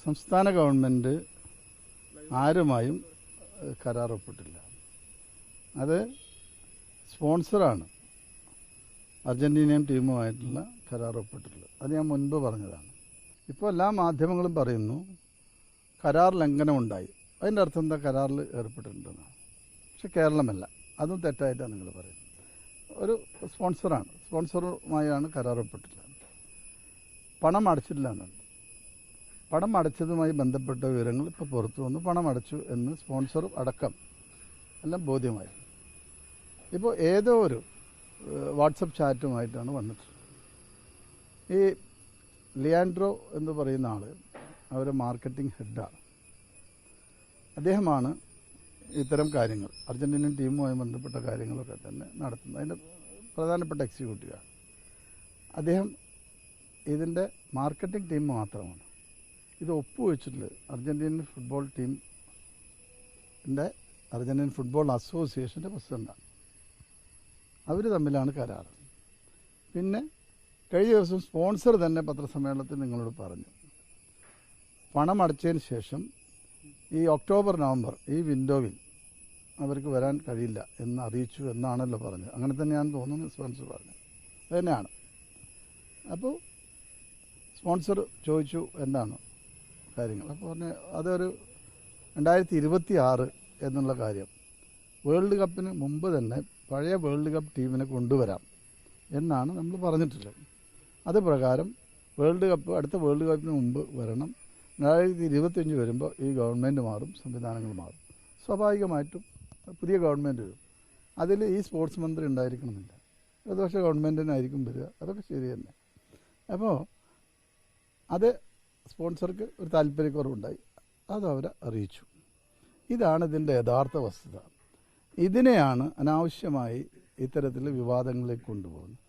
സംസ്ഥാന ഗവൺമെൻറ് ആരുമായും കരാർ ഒപ്പിട്ടില്ല. അത് സ്പോൺസറാണ് അർജന്റീനിയൻ ടീമുമായിട്ടുള്ള കരാർ ഒപ്പിട്ടിട്ടുള്ളത്. അത് ഞാൻ മുൻപ് പറഞ്ഞതാണ്. ഇപ്പോൾ എല്ലാ മാധ്യമങ്ങളും പറയുന്നു കരാർ ലംഘനം ഉണ്ടായി. അതിൻ്റെ അർത്ഥം എന്താ? കരാറിൽ ഏർപ്പെട്ടിട്ടുണ്ടെന്നാണ്. പക്ഷെ കേരളമല്ല, അതും തെറ്റായിട്ടാണ് നിങ്ങൾ പറയുന്നത്. ഒരു സ്പോൺസറാണ്, സ്പോൺസറുമായാണ് കരാർ ഒപ്പിട്ടിട്ടുള്ളത്. പണം അടച്ചിട്ടില്ല എന്നുണ്ട്. പണം അടച്ചതുമായി ബന്ധപ്പെട്ട വിവരങ്ങൾ ഇപ്പോൾ പുറത്തു വന്നു. പണം അടച്ചു എന്ന് സ്പോൺസറും അടക്കം എല്ലാം ബോധ്യമായി. ഇപ്പോൾ ഏതോ ഒരു വാട്സപ്പ് ചാറ്റുമായിട്ടാണ് വന്നിട്ടുള്ളത്. ഈ ലിയാൻഡ്രോ എന്ന് പറയുന്ന ആൾ അവരെ മാർക്കറ്റിംഗ് ഹെഡാണ്. അദ്ദേഹമാണ് ഇത്തരം കാര്യങ്ങൾ അർജന്റീനിയൻ ടീമുമായി ബന്ധപ്പെട്ട കാര്യങ്ങളൊക്കെ തന്നെ നടത്തുന്നത്. അതിൻ്റെ പ്രധാനപ്പെട്ട എക്സിക്യൂട്ടീവാണ് അദ്ദേഹം. ഇതിൻ്റെ മാർക്കറ്റിംഗ് ടീം മാത്രമാണ്. ഇത് ഒപ്പുവെച്ചിട്ടുള്ളത് അർജന്റീനിയൻ ഫുട്ബോൾ ടീമിൻ്റെ അർജന്റീൻ ഫുട്ബോൾ അസോസിയേഷൻ്റെ പ്രസിഡൻ്റാണ്. അവർ തമ്മിലാണ് കരാർ. പിന്നെ കഴിഞ്ഞ ദിവസം സ്പോൺസർ തന്നെ പത്രസമ്മേളനത്തിൽ നിങ്ങളോട് പറഞ്ഞു, പണം അടച്ചതിന് ശേഷം ഈ ഒക്ടോബർ നവംബർ ഈ വിൻഡോവിൽ അവർക്ക് വരാൻ കഴിയില്ല എന്ന് അറിയിച്ചു എന്നാണല്ലോ പറഞ്ഞത്. അങ്ങനെ തന്നെയാണ് തോന്നുന്നത് സ്പോൺസർ പറഞ്ഞത്. അത് തന്നെയാണ്. അപ്പോൾ സ്പോൺസർ ചോദിച്ചു എന്താണ് കാര്യങ്ങൾ. അപ്പോൾ പറഞ്ഞ അതൊരു 2026 എന്നുള്ള കാര്യം വേൾഡ് കപ്പിന് മുമ്പ് തന്നെ പഴയ വേൾഡ് കപ്പ് ടീമിനെ കൊണ്ടുവരാം എന്നാണ് നമ്മൾ പറഞ്ഞിട്ടുള്ളത്. അത് പ്രകാരം അടുത്ത വേൾഡ് കപ്പിന് മുമ്പ് വരണം. 2025 വരുമ്പോൾ ഈ ഗവൺമെൻറ് മാറും, സംവിധാനങ്ങൾ മാറും. സ്വാഭാവികമായിട്ടും പുതിയ ഗവൺമെൻറ് വരും. അതിൽ ഈ സ്പോർട്സ് മന്ത്രി ഉണ്ടായിരിക്കണമെന്നില്ല. ഇടതുപക്ഷ ഗവൺമെൻറ്റിനായിരിക്കും വരിക. അതൊക്കെ ശരി തന്നെ. അപ്പോൾ അത് സ്പോൺസർക്ക് ഒരു താല്പര്യക്കുറവുണ്ടായി. അത് അവരെ അറിയിച്ചു. ഇതാണ് ഇതിൻ്റെ യഥാർത്ഥ വസ്തുത. ഇതിനെയാണ് അനാവശ്യമായി ഇത്തരത്തിലുള്ള വിവാദങ്ങളിലേക്ക് കൊണ്ടുപോകുന്നത്.